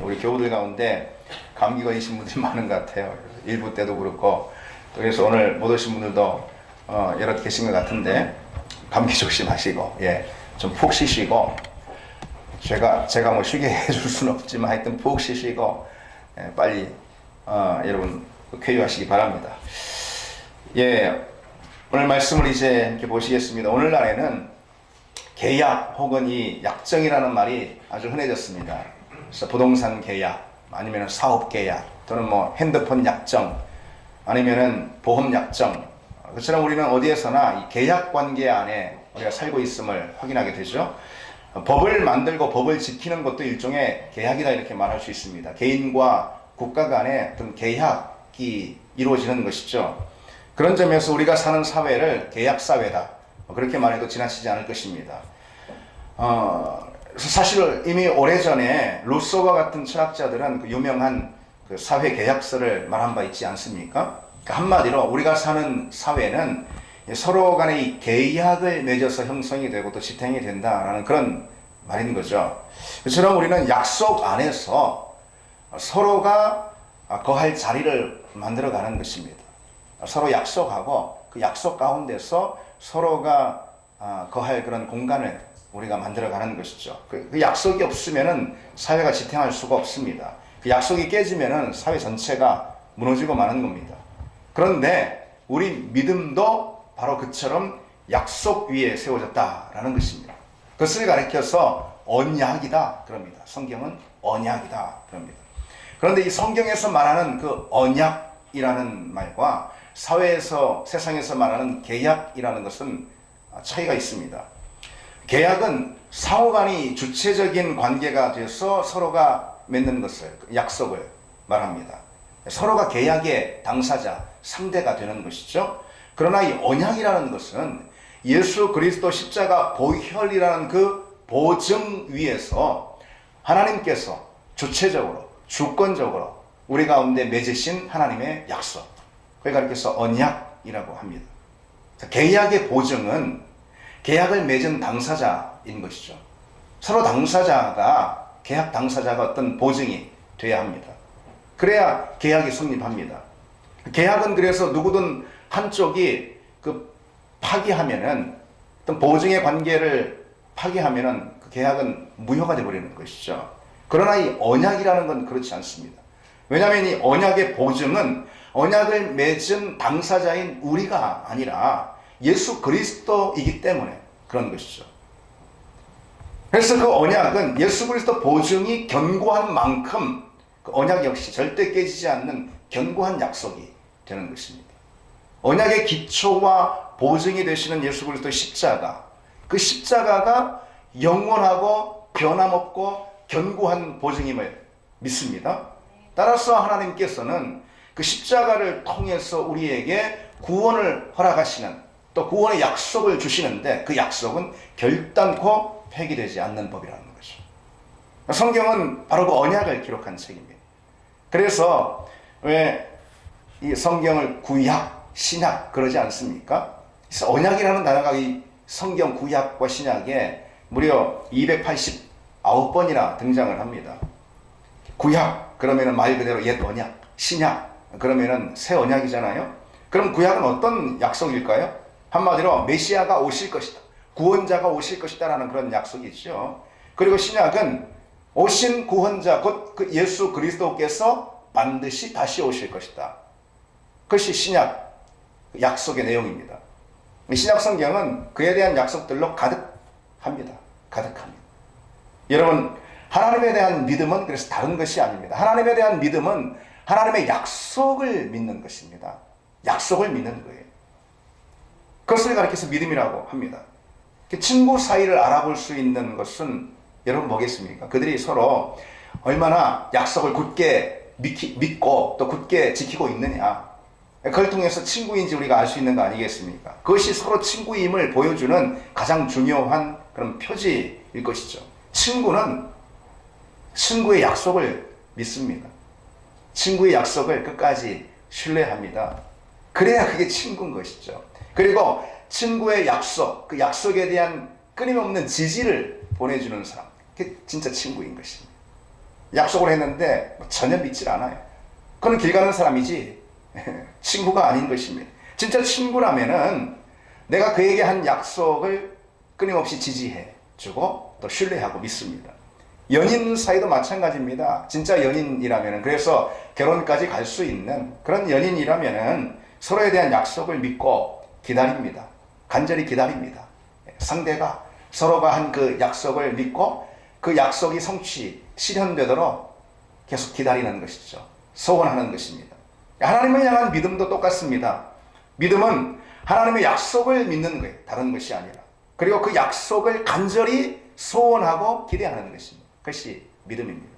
우리 교우들 가운데 감기 걸리신 분들이 많은 것 같아요. 일부 때도 그렇고, 또 그래서 오늘 못 오신 분들도 여러 계신 것 같은데, 감기 조심하시고, 예, 좀 푹 쉬시고, 제가 뭐 쉬게 해줄 수는 없지만 하여튼 푹 쉬시고, 예, 빨리 여러분 쾌유하시기 바랍니다. 예, 오늘 말씀을 이제 이렇게 보시겠습니다. 오늘날에는 계약 혹은 이 약정이라는 말이 아주 흔해졌습니다. 그래서 부동산 계약, 아니면 사업 계약, 또는 뭐 핸드폰 약정, 아니면은 보험 약정. 그처럼 우리는 어디에서나 이 계약 관계 안에 우리가 살고 있음을 확인하게 되죠. 법을 만들고 법을 지키는 것도 일종의 계약이다 이렇게 말할 수 있습니다. 개인과 국가 간의 어떤 계약이 이루어지는 것이죠. 그런 점에서 우리가 사는 사회를 계약사회다, 그렇게 말해도 지나치지 않을 것입니다. 사실 이미 오래전에 루소와 같은 철학자들은 그 유명한 그 사회계약서를 말한 바 있지 않습니까? 한마디로 우리가 사는 사회는 서로 간의 계약을 맺어서 형성이 되고 또 지탱이 된다라는 그런 말인 거죠. 그처럼 우리는 약속 안에서 서로가 거할 자리를 만들어가는 것입니다. 서로 약속하고 그 약속 가운데서 서로가 거할 그런 공간을 우리가 만들어가는 것이죠. 그 약속이 없으면은 사회가 지탱할 수가 없습니다. 그 약속이 깨지면은 사회 전체가 무너지고 마는 겁니다. 그런데 우리 믿음도 바로 그처럼 약속 위에 세워졌다라는 것입니다. 그것을 가리켜서 언약이다 그럽니다. 성경은 언약이다 그럽니다. 그런데 이 성경에서 말하는 그 언약이라는 말과 사회에서, 세상에서 말하는 계약이라는 것은 차이가 있습니다. 계약은 상호간이 주체적인 관계가 돼서 서로가 맺는 것을, 약속을 말합니다. 서로가 계약의 당사자, 상대가 되는 것이죠. 그러나 이 언약이라는 것은 예수 그리스도 십자가 보혈이라는 그 보증 위에서 하나님께서 주체적으로, 주권적으로 우리 가운데 맺으신 하나님의 약속, 그걸 가리켜서 언약이라고 합니다. 계약의 보증은 계약을 맺은 당사자인 것이죠. 서로 당사자가, 계약 당사자가 어떤 보증이 돼야 합니다. 그래야 계약이 성립합니다. 계약은 그래서 누구든 한쪽이 그 파기하면은, 어떤 보증의 관계를 파기하면은 그 계약은 무효가 되어버리는 것이죠. 그러나 이 언약이라는 건 그렇지 않습니다. 왜냐하면 이 언약의 보증은 언약을 맺은 당사자인 우리가 아니라 예수 그리스도이기 때문에 그런 것이죠. 그래서 그 언약은 예수 그리스도 보증이 견고한 만큼 그 언약 역시 절대 깨지지 않는 견고한 약속이 되는 것입니다. 언약의 기초와 보증이 되시는 예수 그리스도 십자가, 그 십자가가 영원하고 변함없고 견고한 보증임을 믿습니다. 따라서 하나님께서는 그 십자가를 통해서 우리에게 구원을 허락하시는, 또 구원의 약속을 주시는데 그 약속은 결단코 폐기되지 않는 법이라는 거죠. 성경은 바로 그 언약을 기록한 책입니다. 그래서 왜 이 성경을 구약, 신약 그러지 않습니까? 그래서 언약이라는 단어가 이 성경 구약과 신약에 무려 289번이나 등장을 합니다. 구약 그러면은 말 그대로 옛 언약, 신약 그러면은 새 언약이잖아요. 그럼 구약은 어떤 약속일까요? 한마디로 메시아가 오실 것이다, 구원자가 오실 것이다 라는 그런 약속이죠. 그리고 신약은 오신 구원자 곧 그 예수 그리스도께서 반드시 다시 오실 것이다, 그것이 신약 약속의 내용입니다. 신약 성경은 그에 대한 약속들로 가득합니다. 가득합니다. 여러분, 하나님에 대한 믿음은 그래서 다른 것이 아닙니다. 하나님에 대한 믿음은 하나님의 약속을 믿는 것입니다. 약속을 믿는 거예요. 그것을 가리켜서 믿음이라고 합니다. 친구 사이를 알아볼 수 있는 것은 여러분 뭐겠습니까? 그들이 서로 얼마나 약속을 굳게 믿고 또 굳게 지키고 있느냐, 그걸 통해서 친구인지 우리가 알 수 있는 거 아니겠습니까? 그것이 서로 친구임을 보여주는 가장 중요한 그런 표지일 것이죠. 친구는 친구의 약속을 믿습니다. 친구의 약속을 끝까지 신뢰합니다. 그래야 그게 친구인 것이죠. 그리고 친구의 약속, 그 약속에 대한 끊임없는 지지를 보내주는 사람, 그게 진짜 친구인 것입니다. 약속을 했는데 전혀 믿질 않아요. 그건 길 가는 사람이지 친구가 아닌 것입니다. 진짜 친구라면은 내가 그에게 한 약속을 끊임없이 지지해 주고 또 신뢰하고 믿습니다. 연인 사이도 마찬가지입니다. 진짜 연인이라면은, 그래서 결혼까지 갈 수 있는 그런 연인이라면은 서로에 대한 약속을 믿고 기다립니다. 간절히 기다립니다. 상대가 서로가 한 그 약속을 믿고 그 약속이 실현되도록 계속 기다리는 것이죠. 소원하는 것입니다. 하나님을 향한 믿음도 똑같습니다. 믿음은 하나님의 약속을 믿는 거예요. 다른 것이 아니라. 그리고 그 약속을 간절히 소원하고 기대하는 것입니다. 그것이 믿음입니다.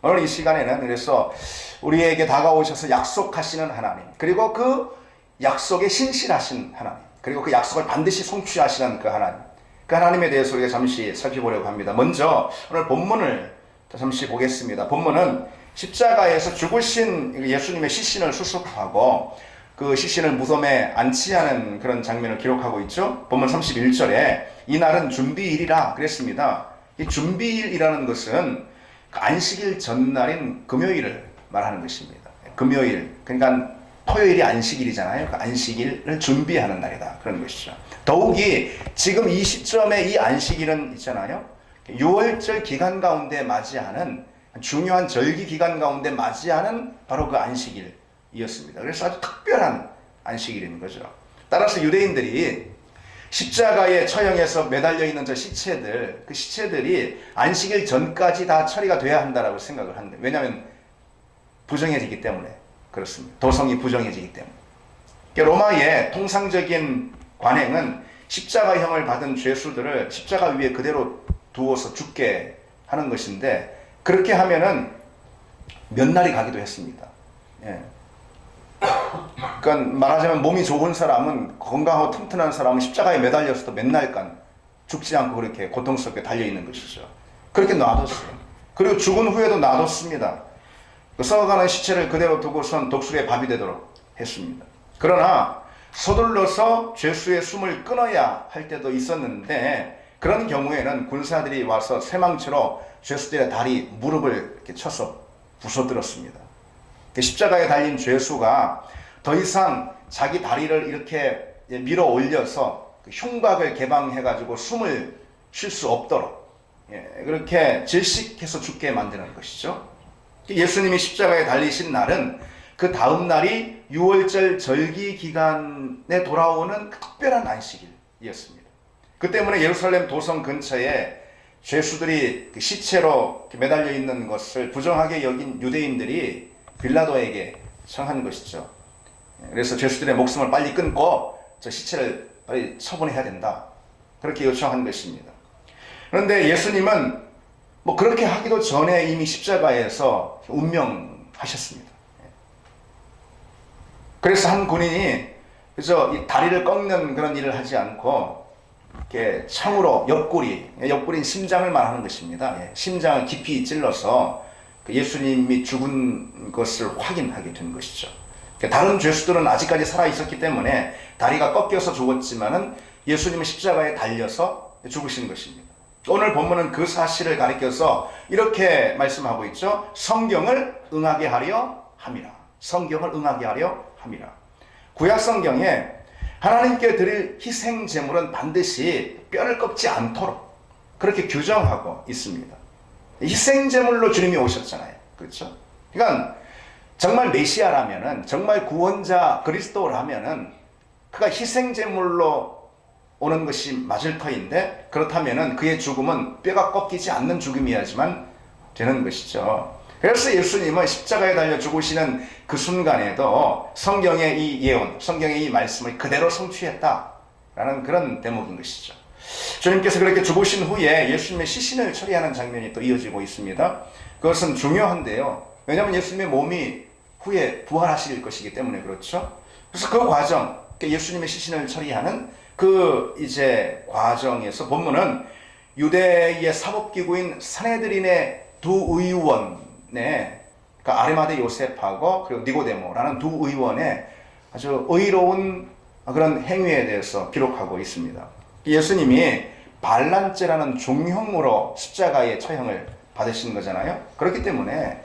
오늘 이 시간에는 그래서 우리에게 다가오셔서 약속하시는 하나님, 그리고 그 약속에 신실하신 하나님, 그리고 그 약속을 반드시 성취하시는 그 하나님, 그 하나님에 대해서 우리가 잠시 살펴보려고 합니다. 먼저 오늘 본문을 잠시 보겠습니다. 본문은 십자가에서 죽으신 예수님의 시신을 수습하고 그 시신을 무덤에 안치하는 그런 장면을 기록하고 있죠. 본문 31절에 이날은 준비일이라 그랬습니다. 이 준비일이라는 것은 그 안식일 전날인 금요일을 말하는 것입니다. 금요일, 그러니까 토요일이 안식일이잖아요. 그 안식일을 준비하는 날이다, 그런 것이죠. 더욱이 지금 이 시점에 이 안식일은 있잖아요. 6월절 기간 가운데 맞이하는 중요한 절기 기간 가운데 맞이하는 바로 그 안식일이었습니다. 그래서 아주 특별한 안식일인 거죠. 따라서 유대인들이 십자가에 처형해서 매달려 있는 저 시체들, 그 시체들이 안식일 전까지 다 처리가 돼야 한다라고 생각을 하는데, 왜냐하면 부정해지기 때문에 그렇습니다. 도성이 부정해지기 때문에. 로마의 통상적인 관행은 십자가형을 받은 죄수들을 십자가 위에 그대로 두어서 죽게 하는 것인데, 그렇게 하면은 몇 날이 가기도 했습니다. 예. 그러니까 말하자면 몸이 좋은 사람은, 건강하고 튼튼한 사람은 십자가에 매달려서도 몇 날간 죽지 않고 그렇게 고통스럽게 달려있는 것이죠. 그렇게 놔뒀어요. 그리고 죽은 후에도 놔뒀습니다. 그 썩어가는 시체를 그대로 두고선 독수리의 밥이 되도록 했습니다. 그러나 서둘러서 죄수의 숨을 끊어야 할 때도 있었는데, 그런 경우에는 군사들이 와서 쇠망치로 죄수들의 다리, 무릎을 이렇게 쳐서 부숴들었습니다. 십자가에 달린 죄수가 더 이상 자기 다리를 이렇게 밀어 올려서 흉곽을 개방해가지고 숨을 쉴 수 없도록 그렇게 질식해서 죽게 만드는 것이죠. 예수님이 십자가에 달리신 날은 그 다음 날이 6월절 절기 기간에 돌아오는 특별한 안식일이었습니다. 그 때문에 예루살렘 도성 근처에 죄수들이 시체로 매달려 있는 것을 부정하게 여긴 유대인들이 빌라도에게 청한 것이죠. 그래서 죄수들의 목숨을 빨리 끊고 저 시체를 빨리 처분해야 된다, 그렇게 요청한 것입니다. 그런데 예수님은 뭐 그렇게 하기도 전에 이미 십자가에서 운명하셨습니다. 그래서 한 군인이 그저 이 다리를 꺾는 그런 일을 하지 않고 이렇게 창으로 옆구리인 심장을 말하는 것입니다. 심장을 깊이 찔러서 예수님이 죽은 것을 확인하게 된 것이죠. 다른 죄수들은 아직까지 살아 있었기 때문에 다리가 꺾여서 죽었지만은 예수님은 십자가에 달려서 죽으신 것입니다. 오늘 본문은 그 사실을 가리켜서 이렇게 말씀하고 있죠. 성경을 응하게 하려 함이라. 성경을 응하게 하려 함이라. 구약 성경에 하나님께 드릴 희생 제물은 반드시 뼈를 꺾지 않도록 그렇게 규정하고 있습니다. 희생 제물로 주님이 오셨잖아요. 그렇죠? 그러니까 정말 메시아라면은, 정말 구원자 그리스도라면은 그가 희생 제물로 오는 것이 맞을 터인데, 그렇다면은 그의 죽음은 뼈가 꺾이지 않는 죽음이어야지만 되는 것이죠. 그래서 예수님은 십자가에 달려 죽으시는 그 순간에도 성경의 이 예언, 성경의 이 말씀을 그대로 성취했다라는 그런 대목인 것이죠. 주님께서 그렇게 죽으신 후에 예수님의 시신을 처리하는 장면이 또 이어지고 있습니다. 그것은 중요한데요. 왜냐하면 예수님의 몸이 후에 부활하실 것이기 때문에 그렇죠. 그래서 그 과정, 예수님의 시신을 처리하는 그 이제 과정에서 본문은 유대의 사법기구인 산헤드린의 두 의원의, 그러니까 아리마대 요셉하고 그리고 니고데모라는 두 의원의 아주 의로운 그런 행위에 대해서 기록하고 있습니다. 예수님이 반란죄라는 종형으로 십자가에 처형을 받으신 거잖아요. 그렇기 때문에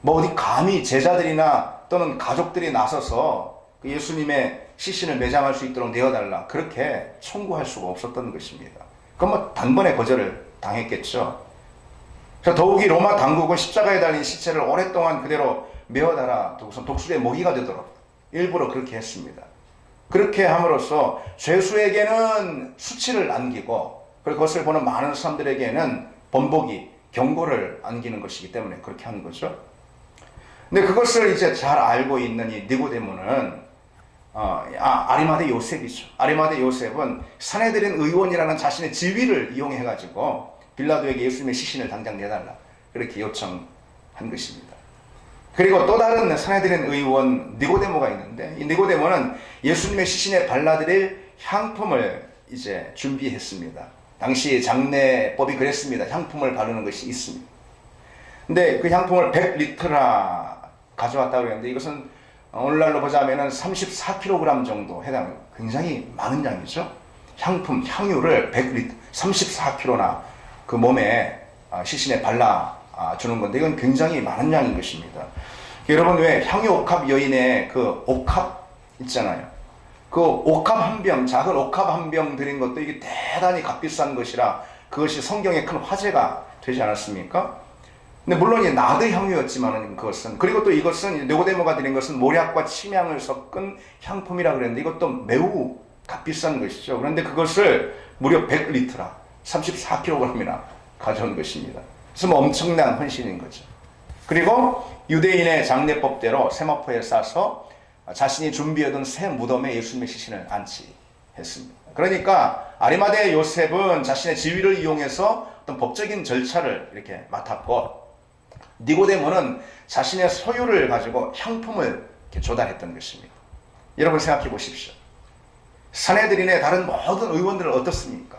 뭐 어디 감히 제자들이나 또는 가족들이 나서서 그 예수님의 시신을 매장할 수 있도록 내어달라 그렇게 청구할 수가 없었던 것입니다. 그럼 뭐 단번에 거절을 당했겠죠. 그래서 더욱이 로마 당국은 십자가에 달린 시체를 오랫동안 그대로 메어달아 두고서 독수리의 먹이가 되도록 일부러 그렇게 했습니다. 그렇게 함으로써 죄수에게는 수치를 안기고 그리고 그것을 보는 많은 사람들에게는 번복이 경고를 안기는 것이기 때문에 그렇게 한 거죠. 근데 그것을 이제 잘 알고 있는 이 니고데모는 아리마대 요셉이죠. 아리마대 요셉은 산헤드린 의원이라는 자신의 지위를 이용해가지고 빌라도에게 예수님의 시신을 당장 내달라 그렇게 요청한 것입니다. 그리고 또 다른 산헤드린 의원 니고데모가 있는데 이 니고데모는 예수님의 시신에 발라드릴 향품을 이제 준비했습니다. 당시 장례법이 그랬습니다. 향품을 바르는 것이 있습니다. 근데 그 향품을 100리터나 가져왔다고 그랬는데 이것은 오늘날로 보자면 34kg 정도 해당해요. 굉장히 많은 양이죠. 향품, 향유를 100리터, 34kg나 그 몸에 시신에 발라주는 건데 이건 굉장히 많은 양인 것입니다. 여러분 왜 향유옥합 여인의 그 옥합 있잖아요. 그 옥합 한 병, 작은 옥합 한 병 드린 것도 이게 대단히 값비싼 것이라 그것이 성경에 큰 화제가 되지 않았습니까? 근데 물론 이 나드 향유였지만은 그것은 그리고 또 이것은 니고데모가 드린 것은 모략과 침향을 섞은 향품이라 그랬는데 이것도 매우 값비싼 것이죠. 그런데 그것을 무려 100리터라 34kg이나 가져온 것입니다. 그래서 뭐 엄청난 헌신인 거죠. 그리고 유대인의 장례법대로 세마포에 싸서 자신이 준비하던 새 무덤에 예수님의 시신을 안치했습니다. 그러니까 아리마대 요셉은 자신의 지위를 이용해서 어떤 법적인 절차를 이렇게 맡았고 니고데모는 자신의 소유를 가지고 향품을 이렇게 조달했던 것입니다. 여러분 생각해 보십시오. 산헤드린의 다른 모든 의원들은 어떻습니까?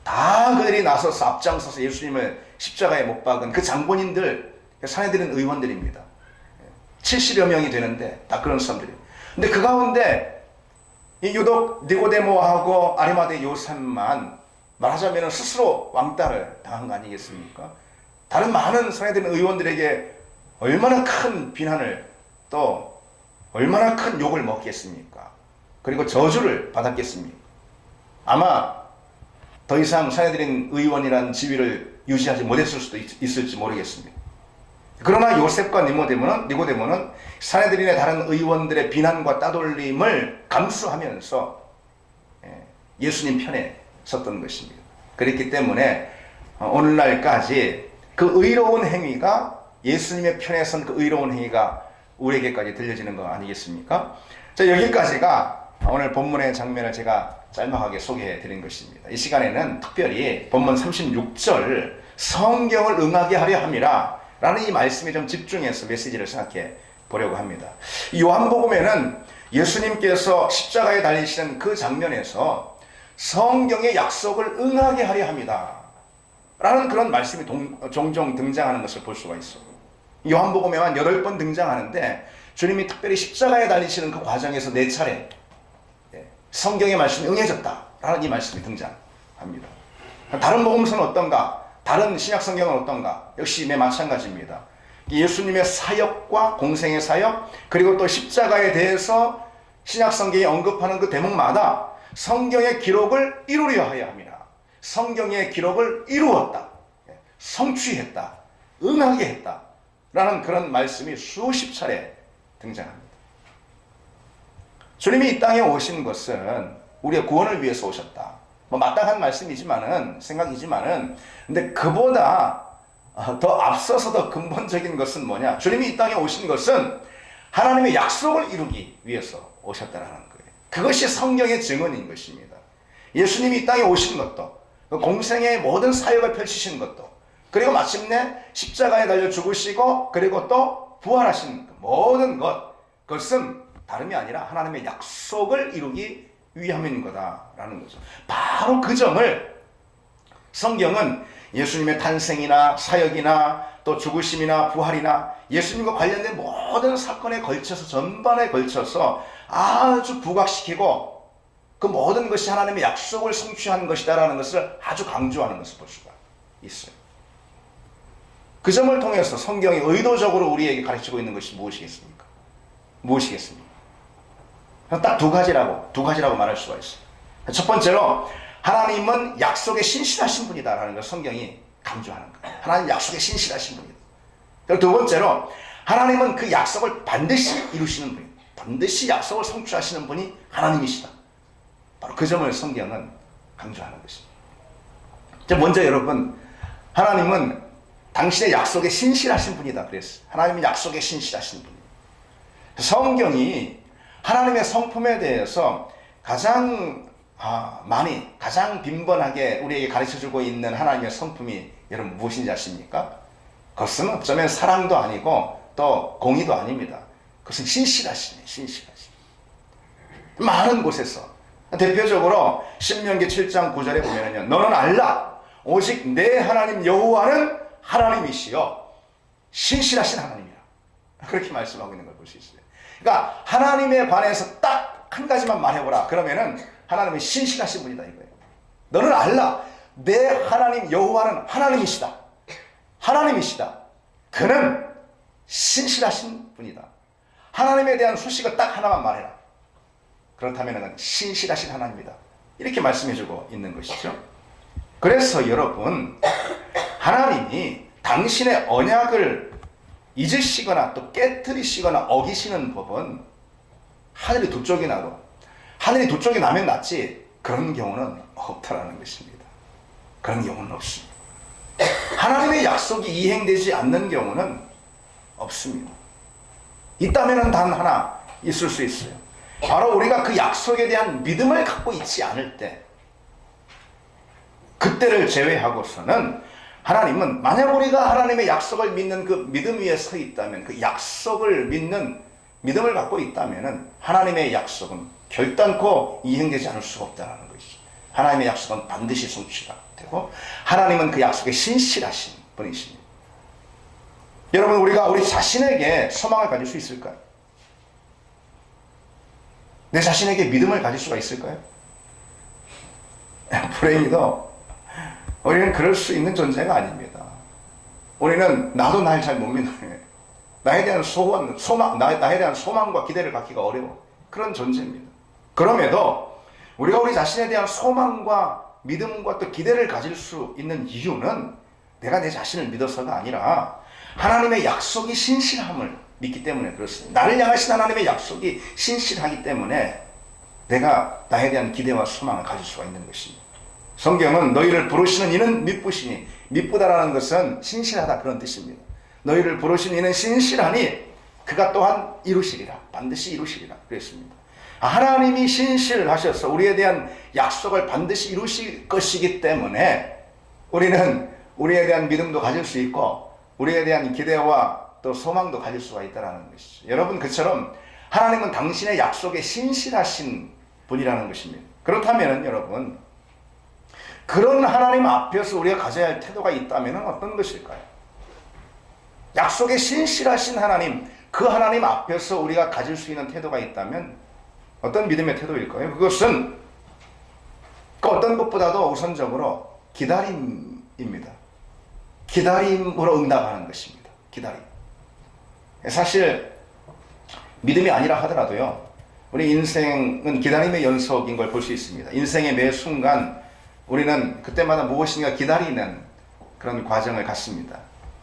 다 그들이 나서서 앞장서서 예수님을 십자가에 못 박은 그 장본인들, 산헤드린 의원들입니다. 70여 명이 되는데 다 그런 사람들이에요. 근데 그 가운데 이 유독 니고데모하고 아리마대 요셉만 말하자면 스스로 왕따를 당한 거 아니겠습니까? 다른 많은 산헤드린 의원들에게 얼마나 큰 비난을 또 얼마나 큰 욕을 먹겠습니까? 그리고 저주를 받았겠습니까? 아마 더 이상 산헤드린 의원이라는 지위를 유지하지 못했을 수도 있을지 모르겠습니다. 그러나 요셉과 니고데모는 산헤드린의 다른 의원들의 비난과 따돌림을 감수하면서 예수님 편에 섰던 것입니다. 그렇기 때문에 오늘날까지 그 의로운 행위가 예수님의 편에 선 그 의로운 행위가 우리에게까지 들려지는 거 아니겠습니까? 자, 여기까지가 오늘 본문의 장면을 제가 짤막하게 소개해 드린 것입니다. 이 시간에는 특별히 본문 36절 성경을 응하게 하려 함이라 라는 이 말씀에 좀 집중해서 메시지를 생각해 보려고 합니다. 요한복음에는 예수님께서 십자가에 달리시는 그 장면에서 성경의 약속을 응하게 하려 합니다 라는 그런 말씀이 종종 등장하는 것을 볼 수가 있어요. 요한복음에만 8번 등장하는데 주님이 특별히 십자가에 달리시는 그 과정에서 4차례 성경의 말씀이 응해졌다라는 이 말씀이 등장합니다. 다른 복음서는 어떤가? 다른 신약 성경은 어떤가? 역시 마찬가지입니다. 예수님의 사역과 공생의 사역 그리고 또 십자가에 대해서 신약 성경이 언급하는 그 대목마다 성경의 기록을 이루려 하여 합니다. 성경의 기록을 이루었다, 성취했다, 응하게 했다 라는 그런 말씀이 수십 차례 등장합니다. 주님이 이 땅에 오신 것은 우리의 구원을 위해서 오셨다. 뭐 마땅한 말씀이지만은 생각이지만은 근데 그보다 더 앞서서 더 근본적인 것은 뭐냐? 주님이 이 땅에 오신 것은 하나님의 약속을 이루기 위해서 오셨다라는 거예요. 그것이 성경의 증언인 것입니다. 예수님이 이 땅에 오신 것도 공생의 모든 사역을 펼치신 것도 그리고 마침내 십자가에 달려 죽으시고 그리고 또 부활하신 모든 그것은 다름이 아니라 하나님의 약속을 이루기 위함인 거다라는 거죠. 바로 그 점을 성경은 예수님의 탄생이나 사역이나 또 죽으심이나 부활이나 예수님과 관련된 모든 사건에 걸쳐서 전반에 걸쳐서 아주 부각시키고 그 모든 것이 하나님의 약속을 성취한 것이다라는 것을 아주 강조하는 것을 볼 수가 있어요. 그 점을 통해서 성경이 의도적으로 우리에게 가르치고 있는 것이 무엇이겠습니까? 무엇이겠습니까? 딱 두 가지라고 말할 수가 있어요. 첫 번째로 하나님은 약속에 신실하신 분이다라는 걸 성경이 강조하는 거예요. 하나님 약속에 신실하신 분이다. 그리고 두 번째로 하나님은 그 약속을 반드시 이루시는 분이다. 반드시 약속을 성취하시는 분이 하나님이시다. 바로 그 점을 성경은 강조하는 것입니다. 먼저 여러분, 하나님은 당신의 약속에 신실하신 분이다 그랬어요. 하나님은 약속에 신실하신 분이다. 성경이 하나님의 성품에 대해서 가장 가장 빈번하게 우리에게 가르쳐주고 있는 하나님의 성품이 여러분 무엇인지 아십니까? 그것은 어쩌면 사랑도 아니고 또 공의도 아닙니다. 그것은 신실하시네. 많은 곳에서 대표적으로 신명기 7장 9절에 보면요, 너는 알라 오직 내 하나님 여호와는 하나님이시여 신실하신 하나님이라, 그렇게 말씀하고 있는 걸 볼 수 있어요. 그러니까 하나님에 관해서 딱 한 가지만 말해보라 그러면은 하나님은 신실하신 분이다 이거예요. 너는 알라 내 하나님 여호와는 하나님이시다. 그는 신실하신 분이다. 하나님에 대한 소식을 딱 하나만 말해라. 그렇다면 신실하신 하나님이다. 이렇게 말씀해주고 있는 것이죠. 그래서 여러분, 하나님이 당신의 언약을 잊으시거나 또 깨뜨리시거나 어기시는 법은 하늘이 두 쪽이 나도, 하늘이 두 쪽이 나면 낫지 그런 경우는 없다라는 것입니다. 그런 경우는 없습니다. 하나님의 약속이 이행되지 않는 경우는 없습니다. 있다면 단 하나 있을 수 있어요. 바로 우리가 그 약속에 대한 믿음을 갖고 있지 않을 때, 그때를 제외하고서는 하나님은, 만약 우리가 하나님의 약속을 믿는 그 믿음 위에 서 있다면, 그 약속을 믿는 믿음을 갖고 있다면 하나님의 약속은 결단코 이행되지 않을 수가 없다는 것이죠. 하나님의 약속은 반드시 성취가 되고 하나님은 그 약속에 신실하신 분이십니다. 여러분, 우리가 우리 자신에게 소망을 가질 수 있을까요? 내 자신에게 믿음을 가질 수가 있을까요? 불행히도 우리는 그럴 수 있는 존재가 아닙니다. 우리는 나도 날 잘 못 믿어요. 나에 대한 나에 대한 소망과 기대를 갖기가 어려워. 그런 존재입니다. 그럼에도 우리가 우리 자신에 대한 소망과 믿음과 또 기대를 가질 수 있는 이유는 내가 내 자신을 믿어서가 아니라 하나님의 약속이 신실함을 믿기 때문에 그렇습니다. 나를 향하신 하나님의 약속이 신실하기 때문에 내가 나에 대한 기대와 소망을 가질 수가 있는 것입니다. 성경은 너희를 부르시는 이는 미쁘시니, 미쁘다라는 것은 신실하다 그런 뜻입니다. 너희를 부르신 이는 신실하니 그가 또한 이루시리라, 반드시 이루시리라 그랬습니다. 하나님이 신실하셔서 우리에 대한 약속을 반드시 이루실 것이기 때문에 우리는 우리에 대한 믿음도 가질 수 있고 우리에 대한 기대와 또 소망도 가질 수가 있다는 것이죠. 여러분, 그처럼 하나님은 당신의 약속에 신실하신 분이라는 것입니다. 그렇다면 여러분, 그런 하나님 앞에서 우리가 가져야 할 태도가 있다면 어떤 것일까요? 약속에 신실하신 하나님, 그 하나님 앞에서 우리가 가질 수 있는 태도가 있다면 어떤 믿음의 태도일까요? 그것은 그 어떤 것보다도 우선적으로 기다림입니다. 기다림으로 응답하는 것입니다. 기다림. 사실 믿음이 아니라 하더라도요, 우리 인생은 기다림의 연속인 걸 볼 수 있습니다. 인생의 매 순간 우리는 그때마다 무엇인가 기다리는 그런 과정을 갖습니다.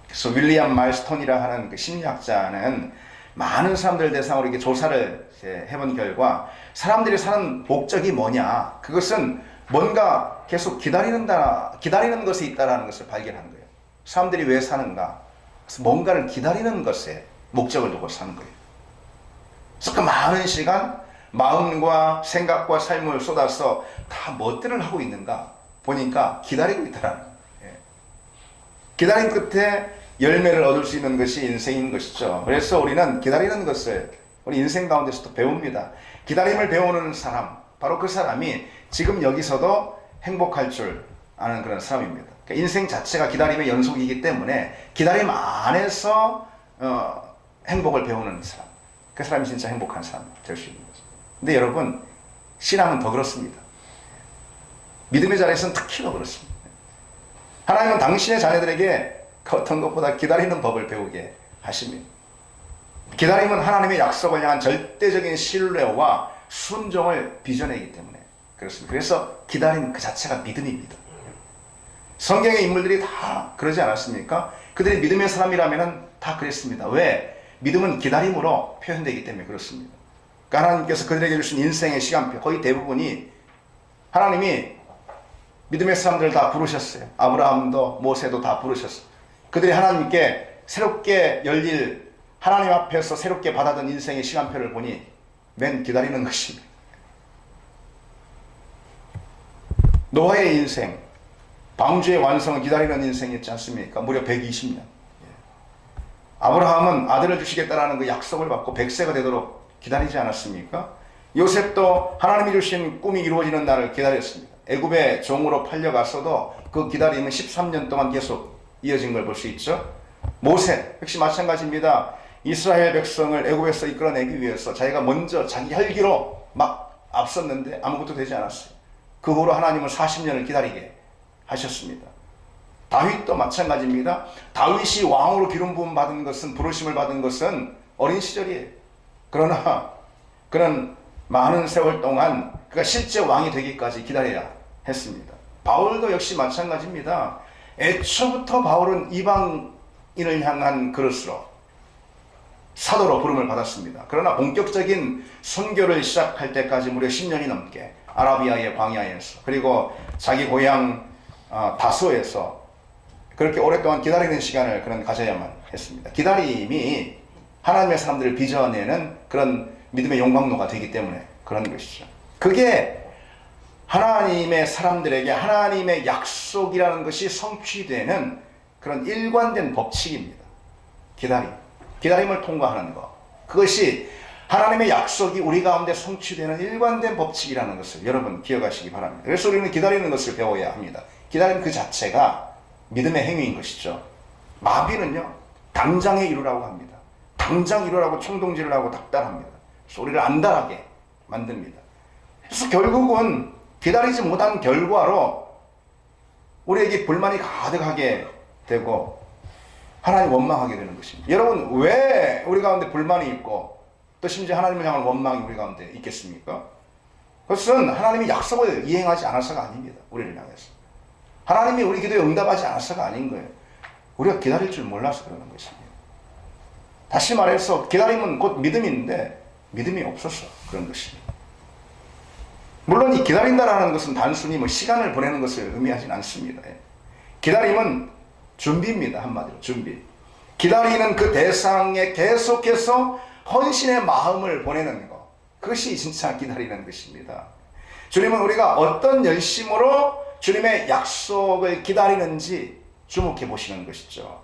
그래서 윌리엄 마일스톤이라 하는 그 심리학자는 많은 사람들 대상으로 이렇게 조사를 해본 결과 사람들이 사는 목적이 뭐냐, 그것은 뭔가 계속 기다리는 것에 있다는 것을 발견한 거예요. 사람들이 왜 사는가? 그래서 뭔가를 기다리는 것에 목적을 두고 사는 거예요. 그래서 그 많은 시간 마음과 생각과 삶을 쏟아서 다 무엇들을 하고 있는가 보니까 기다리고 있다라는 거예요. 기다림 끝에 열매를 얻을 수 있는 것이 인생인 것이죠. 그래서 우리는 기다리는 것을 우리 인생 가운데서도 배웁니다. 기다림을 배우는 사람, 바로 그 사람이 지금 여기서도 행복할 줄 아는 그런 사람입니다. 그러니까 인생 자체가 기다림의 연속이기 때문에 기다림 안에서 행복을 배우는 사람, 그 사람이 진짜 행복한 사람 될 수 있는 거죠. 근데 여러분, 신앙은 더 그렇습니다. 믿음의 자리에서는 특히 더 그렇습니다. 하나님은 당신의 자녀들에게 그 어떤 것보다 기다리는 법을 배우게 하십니다. 기다림은 하나님의 약속을 향한 절대적인 신뢰와 순종을 빚어내기 때문에 그렇습니다. 그래서 기다림 그 자체가 믿음입니다. 성경의 인물들이 다 그러지 않았습니까? 그들이 믿음의 사람이라면 다 그랬습니다. 왜? 믿음은 기다림으로 표현되기 때문에 그렇습니다. 그러니까 하나님께서 그들에게 주신 인생의 시간표 거의 대부분이 하나님이 믿음의 사람들을 다 부르셨어요. 아브라함도 모세도 다 부르셨어요. 그들이 하나님께 새롭게 열릴 하나님 앞에서 새롭게 받아든 인생의 시간표를 보니 맨 기다리는 것입니다. 노아의 인생, 방주의 완성을 기다리는 인생이었지 않습니까? 무려 120년. 아브라함은 아들을 주시겠다라는 그 약속을 받고 100세가 되도록 기다리지 않았습니까? 요셉도 하나님이 주신 꿈이 이루어지는 날을 기다렸습니다. 애굽의 종으로 팔려갔어도 그 기다림은 13년 동안 계속 이어진 걸 볼 수 있죠. 모세 역시 마찬가지입니다. 이스라엘 백성을 애굽에서 이끌어내기 위해서 자기가 먼저 자기 혈기로 막 앞섰는데 아무것도 되지 않았어요. 그 후로 하나님은 40년을 기다리게 하셨습니다. 다윗도 마찬가지입니다. 다윗이 왕으로 기름 부음 받은 것은, 부르심을 받은 것은 어린 시절이에요. 그러나 그는 많은 세월 동안 그가 실제 왕이 되기까지 기다려야 했습니다. 바울도 역시 마찬가지입니다. 애초부터 바울은 이방인을 향한 그릇으로 사도로 부름을 받았습니다. 그러나 본격적인 선교를 시작할 때까지 무려 10년이 넘게 아라비아의 광야에서 그리고 자기 고향 다소에서 그렇게 오랫동안 기다리는 시간을 그는 가져야만 했습니다. 기다림이 하나님의 사람들을 빚어내는 그런 믿음의 용광로가 되기 때문에 그런 것이죠. 그게 하나님의 사람들에게 하나님의 약속이라는 것이 성취되는 그런 일관된 법칙입니다. 기다림을 통과하는 것. 그것이 하나님의 약속이 우리 가운데 성취되는 일관된 법칙이라는 것을 여러분 기억하시기 바랍니다. 그래서 우리는 기다리는 것을 배워야 합니다. 기다림 그 자체가 믿음의 행위인 것이죠. 마귀는요, 당장에 이루라고 합니다. 당장 이루라고 충동질을 하고 닥달합니다. 소리를 안달하게 만듭니다. 그래서 결국은 기다리지 못한 결과로 우리에게 불만이 가득하게 되고 하나님 원망하게 되는 것입니다. 여러분, 왜 우리 가운데 불만이 있고 또 심지어 하나님을 향한 원망이 우리 가운데 있겠습니까? 그것은 하나님이 약속을 이행하지 않아서가 아닙니다. 우리를 향해서. 하나님이 우리 기도에 응답하지 않아서가 아닌 거예요. 우리가 기다릴 줄 몰라서 그러는 것입니다. 다시 말해서 기다림은 곧 믿음인데 믿음이 없어서 그런 것입니다. 물론 이 기다린다라는 것은 단순히 뭐 시간을 보내는 것을 의미하진 않습니다. 기다림은 준비입니다. 한마디로 준비. 기다리는 그 대상에 계속해서 헌신의 마음을 보내는 것. 그것이 진짜 기다리는 것입니다. 주님은 우리가 어떤 열심으로 주님의 약속을 기다리는지 주목해 보시는 것이죠.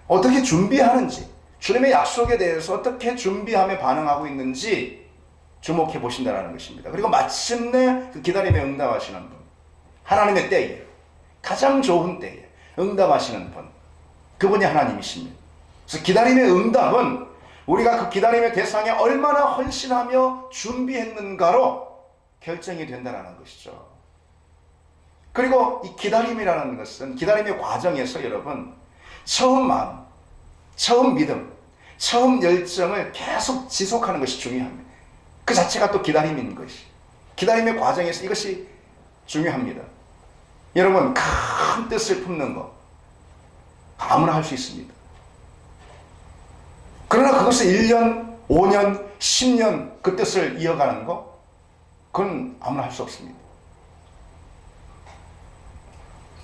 어떻게 준비하는지, 주님의 약속에 대해서 어떻게 준비하며 반응하고 있는지 주목해 보신다는 것입니다. 그리고 마침내 그 기다림에 응답하시는 분, 하나님의 때에, 가장 좋은 때에 응답하시는 분, 그분이 하나님이십니다. 그래서 기다림의 응답은 우리가 그 기다림의 대상에 얼마나 헌신하며 준비했는가로 결정이 된다는 것이죠. 그리고 이 기다림이라는 것은 기다림의 과정에서 여러분 처음 마음, 처음 믿음, 처음 열정을 계속 지속하는 것이 중요합니다. 그 자체가 또 기다림인 것이. 기다림의 과정에서 이것이 중요합니다. 여러분, 큰 뜻을 품는 것 아무나 할 수 있습니다. 그러나 그것을 1년, 5년, 10년 그 뜻을 이어가는 것, 그건 아무나 할 수 없습니다.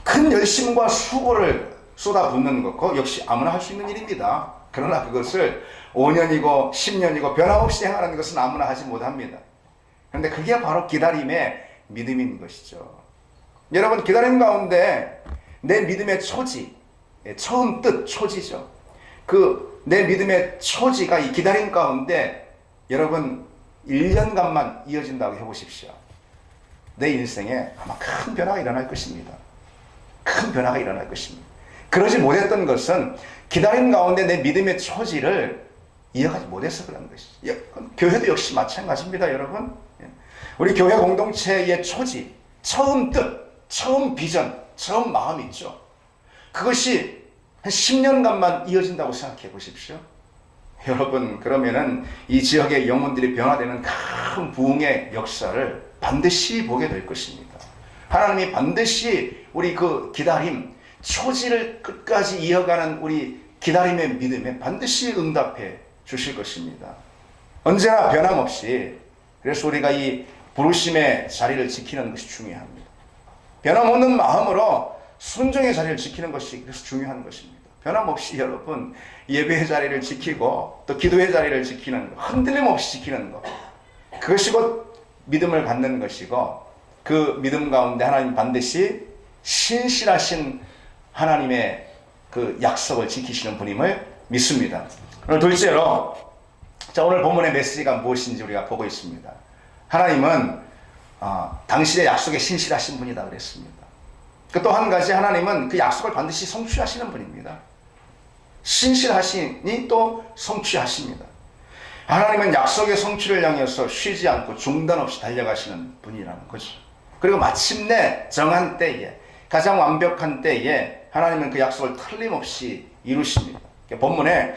큰 열심과 수고를 쏟아붓는 것, 그거 역시 아무나 할 수 있는 일입니다. 그러나 그것을 5년이고 10년이고 변함없이 행하는 것은 아무나 하지 못합니다. 그런데 그게 바로 기다림의 믿음인 것이죠. 여러분, 기다림 가운데 내 믿음의 초지, 처음 뜻, 초지죠. 그 내 믿음의 초지가 이 기다림 가운데 여러분 1년간만 이어진다고 해보십시오. 내 인생에 아마 큰 변화가 일어날 것입니다. 큰 변화가 일어날 것입니다. 그러지 못했던 것은 기다림 가운데 내 믿음의 초지를 이어가지 못해서 그런 것이죠. 교회도 역시 마찬가지입니다, 여러분. 우리 교회 공동체의 초지, 처음 뜻, 처음 비전, 처음 마음 있죠. 그것이 한 10년간만 이어진다고 생각해 보십시오. 여러분, 그러면은 이 지역의 영혼들이 변화되는 큰 부흥의 역사를 반드시 보게 될 것입니다. 하나님이 반드시 우리 그 기다림, 초지를 끝까지 이어가는 우리 기다림의 믿음에 반드시 응답해 주실 것입니다. 언제나 변함없이. 그래서 우리가 이 부르심의 자리를 지키는 것이 중요합니다. 변함없는 마음으로 순종의 자리를 지키는 것이 그래서 중요한 것입니다. 변함없이 여러분 예배의 자리를 지키고 또 기도의 자리를 지키는 것, 흔들림 없이 지키는 것, 그것이 곧 믿음을 갖는 것이고, 그 믿음 가운데 하나님 반드시 신실하신 하나님의 그 약속을 지키시는 분임을 믿습니다. 오늘 둘째로, 자, 오늘 본문의 메시지가 무엇인지 우리가 보고 있습니다. 하나님은 당신의 약속에 신실하신 분이다 그랬습니다. 또 한 가지, 하나님은 그 약속을 반드시 성취하시는 분입니다. 신실하시니 또 성취하십니다. 하나님은 약속의 성취를 향해서 쉬지 않고 중단 없이 달려가시는 분이라는 거죠. 그리고 마침내 정한 때에, 가장 완벽한 때에 하나님은 그 약속을 틀림없이 이루십니다. 본문에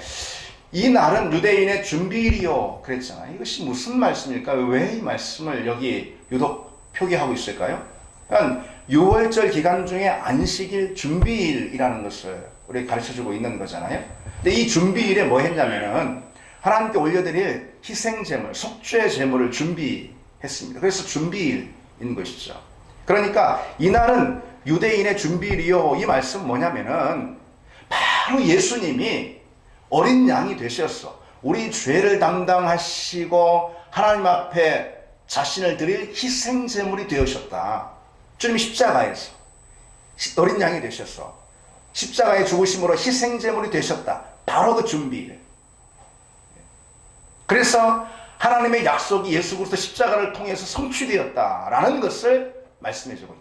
이 날은 유대인의 준비일이요 그랬잖아요. 이것이 무슨 말씀일까? 왜 이 말씀을 여기 유독 표기하고 있을까요? 그러니까 6월절 기간 중에 안식일 준비일이라는 것을 우리 가르쳐주고 있는 거잖아요. 근데 이 준비일에 뭐 했냐면은 하나님께 올려드릴 희생제물, 속죄 제물을 준비했습니다. 그래서 준비일인 것이죠. 그러니까 이날은 유대인의 준비일이요, 이 말씀 뭐냐면은 바로 예수님이 어린 양이 되셔서 우리 죄를 담당하시고 하나님 앞에 자신을 드릴 희생제물이 되으셨다. 주님이 십자가에서 어린 양이 되셔서 십자가의 죽으심으로 희생제물이 되셨다. 바로 그 준비일. 그래서 하나님의 약속이 예수 그리스도 십자가를 통해서 성취되었다라는 것을 말씀해주고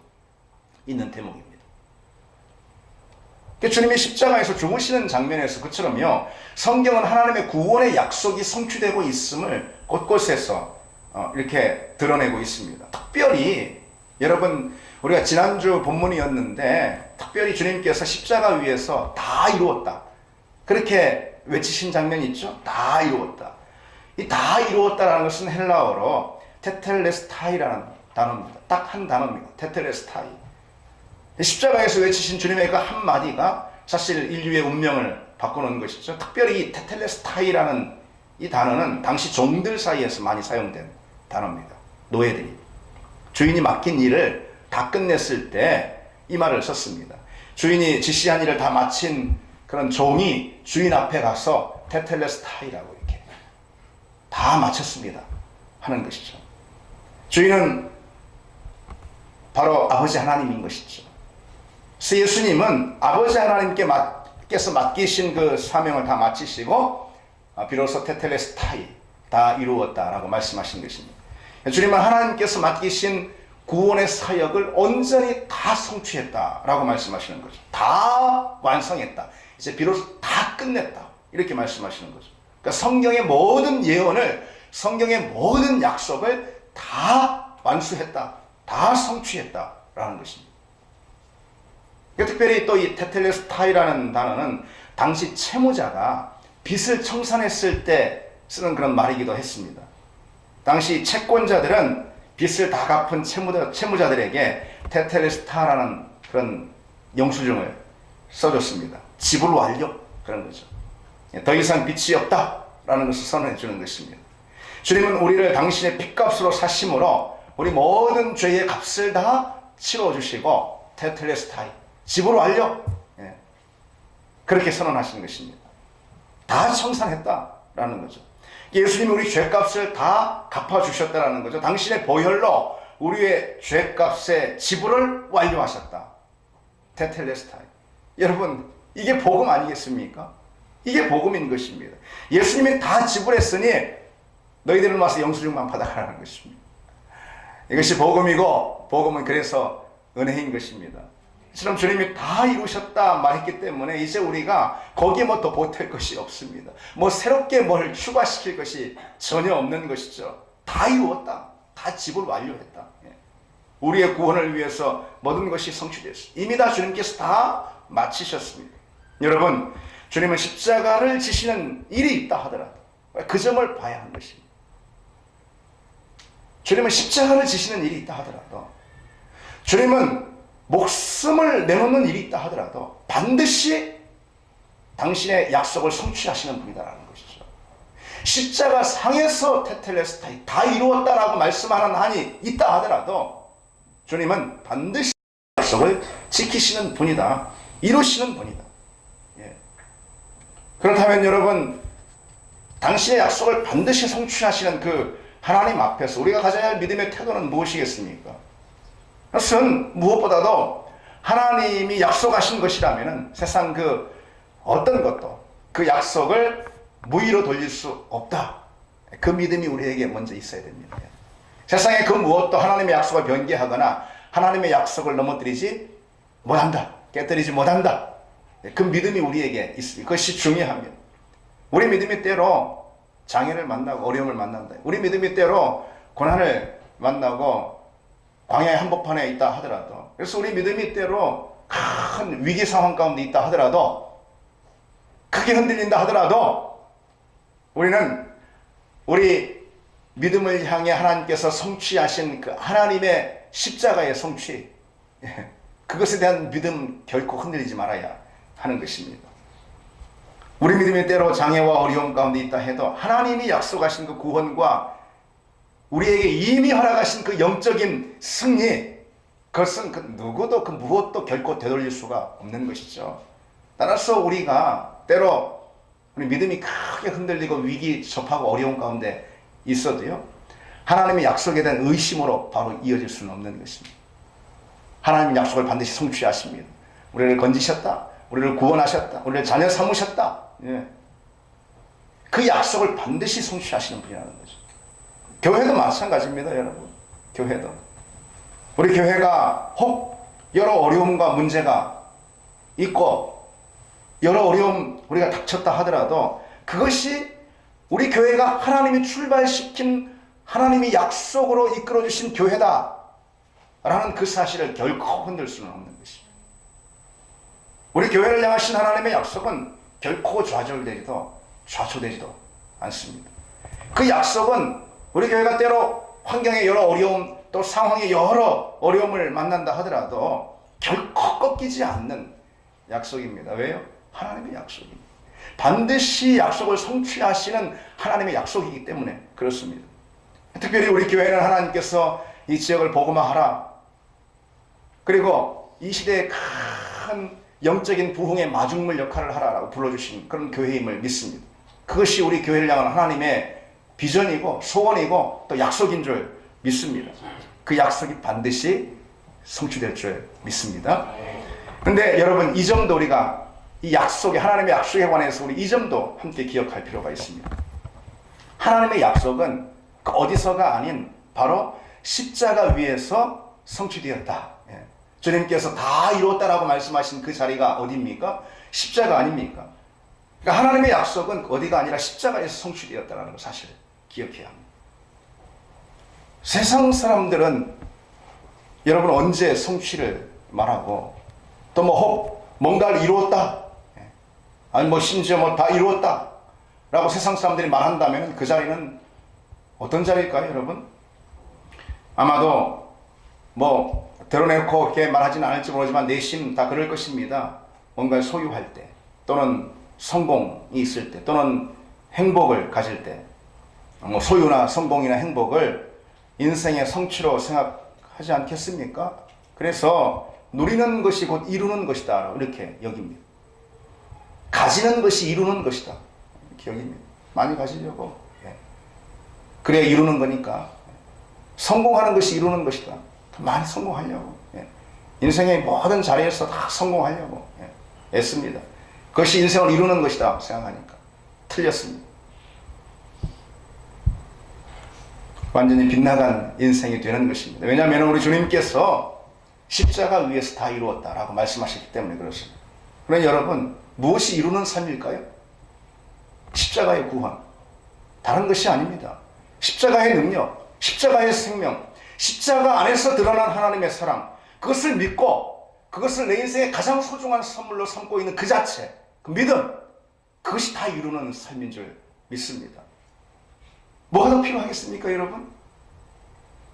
있는 대목입니다. 주님이 십자가에서 죽으시는 장면에서 그처럼요, 성경은 하나님의 구원의 약속이 성취되고 있음을 곳곳에서 이렇게 드러내고 있습니다. 특별히 여러분, 우리가 지난주 본문이었는데 특별히 주님께서 십자가 위에서 다 이루었다, 그렇게 외치신 장면이 있죠. 다 이루었다. 이 다 이루었다라는 것은 헬라어로 테텔레스타이라는 단어입니다. 딱 한 단어입니다. 테텔레스타이. 십자가에서 외치신 주님의 그 한마디가 사실 인류의 운명을 바꾸는 것이죠. 특별히 이 테텔레스타이라는 이 단어는 당시 종들 사이에서 많이 사용된 단어입니다. 노예들이 주인이 맡긴 일을 다 끝냈을 때 이 말을 썼습니다. 주인이 지시한 일을 다 마친 그런 종이 주인 앞에 가서 테텔레스타이라고 이렇게 다 마쳤습니다 하는 것이죠. 주인은 바로 아버지 하나님인 것이죠. 그래서 예수님은 아버지 하나님께서 맡기신 그 사명을 다 마치시고 비로소 테텔레스타이, 다 이루었다라고 말씀하신 것입니다. 주님은 하나님께서 맡기신 구원의 사역을 온전히 다 성취했다라고 말씀하시는 거죠. 다 완성했다. 이제 비로소 다 끝냈다. 이렇게 말씀하시는 거죠. 그러니까 성경의 모든 예언을, 성경의 모든 약속을 다 완수했다. 다 성취했다라는 것입니다. 특별히 또 이 테텔레스타이라는 단어는 당시 채무자가 빚을 청산했을 때 쓰는 그런 말이기도 했습니다. 당시 채권자들은 빚을 다 갚은 채무자들에게 테텔레스타라는 그런 영수증을 써줬습니다. 지불 완료, 그런 거죠. 더 이상 빚이 없다라는 것을 선언해 주는 것입니다. 주님은 우리를 당신의 핏값으로 사심으로 우리 모든 죄의 값을 다 치러주시고 테텔레스타이, 지불 완료, 그렇게 선언하시는 것입니다. 다 청산했다라는 거죠. 예수님이 우리 죄값을 다 갚아주셨다라는 거죠. 당신의 보혈로 우리의 죄값의 지불을 완료하셨다. 테텔레스타이. 여러분, 이게 복음 아니겠습니까? 이게 복음인 것입니다. 예수님이 다 지불했으니 너희들은 와서 영수증만 받아가라는 것입니다. 이것이 복음이고, 복음은 그래서 은혜인 것입니다. 이처럼 주님이 다 이루셨다 말했기 때문에 이제 우리가 거기에 뭐 더 보탤 것이 없습니다. 뭐 새롭게 뭘 추가시킬 것이 전혀 없는 것이죠. 다 이루었다. 다 지불 완료했다. 우리의 구원을 위해서 모든 것이 성취됐습니다. 이미 다 주님께서 다 마치셨습니다. 여러분, 주님은 십자가를 지시는 일이 있다 하더라도 그 점을 봐야 하는 것입니다. 주님은 십자가를 지시는 일이 있다 하더라도, 주님은 목숨을 내놓는 일이 있다 하더라도 반드시 당신의 약속을 성취하시는 분이다라는 것이죠. 십자가 상에서 테텔레스타이 다 이루었다라고 말씀하는 한이 있다 하더라도 주님은 반드시 약속을 지키시는 분이다, 이루시는 분이다. 예. 그렇다면 여러분, 당신의 약속을 반드시 성취하시는 그 하나님 앞에서 우리가 가져야 할 믿음의 태도는 무엇이겠습니까? 그것은 무엇보다도 하나님이 약속하신 것이라면 세상 그 어떤 것도 그 약속을 무의로 돌릴 수 없다. 그 믿음이 우리에게 먼저 있어야 됩니다. 세상의 그 무엇도 하나님의 약속을 변개하거나 하나님의 약속을 넘어뜨리지 못한다, 깨뜨리지 못한다. 그 믿음이 우리에게 있습니다. 그것이 중요합니다. 우리 믿음이 때로 장애를 만나고 어려움을 만난다. 우리 믿음이 때로 고난을 만나고 광야의 한복판에 있다 하더라도, 그래서 우리 믿음이 때로 큰 위기 상황 가운데 있다 하더라도, 크게 흔들린다 하더라도 우리는 우리 믿음을 향해 하나님께서 성취하신 그 하나님의 십자가의 성취, 그것에 대한 믿음 결코 흔들리지 말아야 하는 것입니다. 우리 믿음이 때로 장애와 어려움 가운데 있다 해도 하나님이 약속하신 그 구원과 우리에게 이미 허락하신 그 영적인 승리, 그것은 그 누구도 그 무엇도 결코 되돌릴 수가 없는 것이죠. 따라서 우리가 때로 우리 믿음이 크게 흔들리고 위기 접하고 어려운 가운데 있어도요, 하나님의 약속에 대한 의심으로 바로 이어질 수는 없는 것입니다. 하나님의 약속을 반드시 성취하십니다. 우리를 건지셨다, 우리를 구원하셨다, 우리를 자녀 삼으셨다. 예. 그 약속을 반드시 성취하시는 분이라는 거죠. 교회도 마찬가지입니다, 여러분. 교회도 우리 교회가 혹 여러 어려움과 문제가 있고 여러 어려움 우리가 닥쳤다 하더라도 그것이 우리 교회가 하나님이 출발시킨 하나님이 약속으로 이끌어주신 교회다 라는 그 사실을 결코 흔들 수는 없는 것입니다. 우리 교회를 향하신 하나님의 약속은 결코 좌절되지도 좌초되지도 않습니다. 그 약속은 우리 교회가 때로 환경의 여러 어려움, 또 상황의 여러 어려움을 만난다 하더라도 결코 꺾이지 않는 약속입니다. 왜요? 하나님의 약속입니다. 반드시 약속을 성취하시는 하나님의 약속이기 때문에 그렇습니다. 특별히 우리 교회는 하나님께서 이 지역을 복음화하라, 그리고 이 시대의 큰 영적인 부흥의 마중물 역할을 하라라고 불러주신 그런 교회임을 믿습니다. 그것이 우리 교회를 향한 하나님의 비전이고 소원이고 또 약속인 줄 믿습니다. 그 약속이 반드시 성취될 줄 믿습니다. 그런데 여러분, 이 점도 우리가 이 약속에, 하나님의 약속에 관해서 우리 이 점도 함께 기억할 필요가 있습니다. 하나님의 약속은 그 어디서가 아닌 바로 십자가 위에서 성취되었다. 주님께서 다 이루었다라고 말씀하신 그 자리가 어디입니까? 십자가 아닙니까? 그러니까 하나님의 약속은 어디가 아니라 십자가에서 성취되었다는 걸 사실 기억해야 합니다. 세상 사람들은 여러분 언제 성취를 말하고 또 뭔가를 이루었다, 아니 심지어 다 이루었다 라고 세상 사람들이 말한다면 그 자리는 어떤 자리일까요, 여러분? 아마도 드러내놓고 이렇게 말하지는 않을지 모르지만 내심 다 그럴 것입니다. 뭔가를 소유할 때, 또는 성공이 있을 때, 또는 행복을 가질 때, 소유나 성공이나 행복을 인생의 성취로 생각하지 않겠습니까? 그래서 누리는 것이 곧 이루는 것이다 이렇게 여깁니다. 가지는 것이 이루는 것이다 이렇게 여깁니다. 많이 가지려고, 그래야 이루는 거니까. 성공하는 것이 이루는 것이다. 많이 성공하려고, 인생의 모든 자리에서 다 성공하려고 애씁니다. 그것이 인생을 이루는 것이다 생각하니까 틀렸습니다. 완전히 빗나간 인생이 되는 것입니다. 왜냐하면 우리 주님께서 십자가 위에서 다 이루었다라고 말씀하셨기 때문에 그렇습니다. 그러나 여러분, 무엇이 이루는 삶일까요? 십자가의 구원, 다른 것이 아닙니다. 십자가의 능력, 십자가의 생명, 십자가 안에서 드러난 하나님의 사랑, 그것을 믿고 그것을 내 인생의 가장 소중한 선물로 삼고 있는 그 자체, 그 믿음, 그것이 다 이루는 삶인 줄 믿습니다. 뭐가 더 필요하겠습니까, 여러분?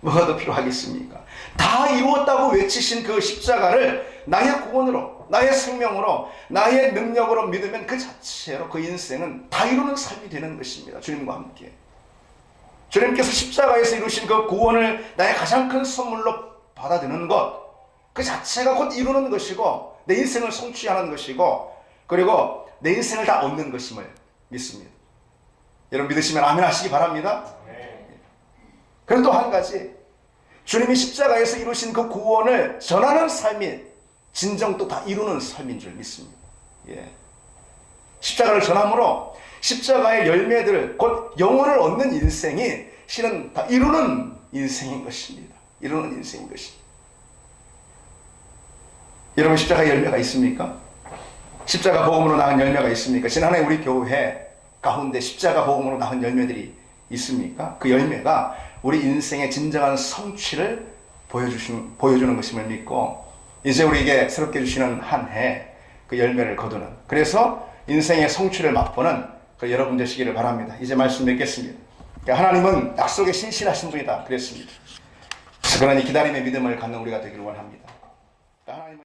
뭐가 더 필요하겠습니까? 다 이루었다고 외치신 그 십자가를 나의 구원으로, 나의 생명으로, 나의 능력으로 믿으면 그 자체로 그 인생은 다 이루는 삶이 되는 것입니다. 주님과 함께. 주님께서 십자가에서 이루신 그 구원을 나의 가장 큰 선물로 받아들이는 것, 그 자체가 곧 이루는 것이고 내 인생을 성취하는 것이고 그리고 내 인생을 다 얻는 것임을 믿습니다. 여러분 믿으시면 아멘 하시기 바랍니다. 그리고 또 한 가지, 주님이 십자가에서 이루신 그 구원을 전하는 삶이 진정 또 다 이루는 삶인 줄 믿습니다. 예. 십자가를 전함으로 십자가의 열매들, 곧 영혼을 얻는 인생이 실은 다 이루는 인생인 것입니다. 이루는 인생인 것입니다. 여러분 십자가 열매가 있습니까? 십자가 복음으로 낳은 열매가 있습니까? 지난해 우리 교회 가운데 십자가 복음으로 낳은 열매들이 있습니까? 그 열매가 우리 인생의 진정한 성취를 보여주는 것임을 믿고 이제 우리에게 새롭게 주시는 한 해 그 열매를 거두는, 그래서 인생의 성취를 맛보는 그 여러분 되시기를 바랍니다. 이제 말씀 맺겠습니다. 하나님은 약속에 신실하신 분이다 그랬습니다. 그러니 기다림의 믿음을 갖는 우리가 되기를 원합니다. 하나님은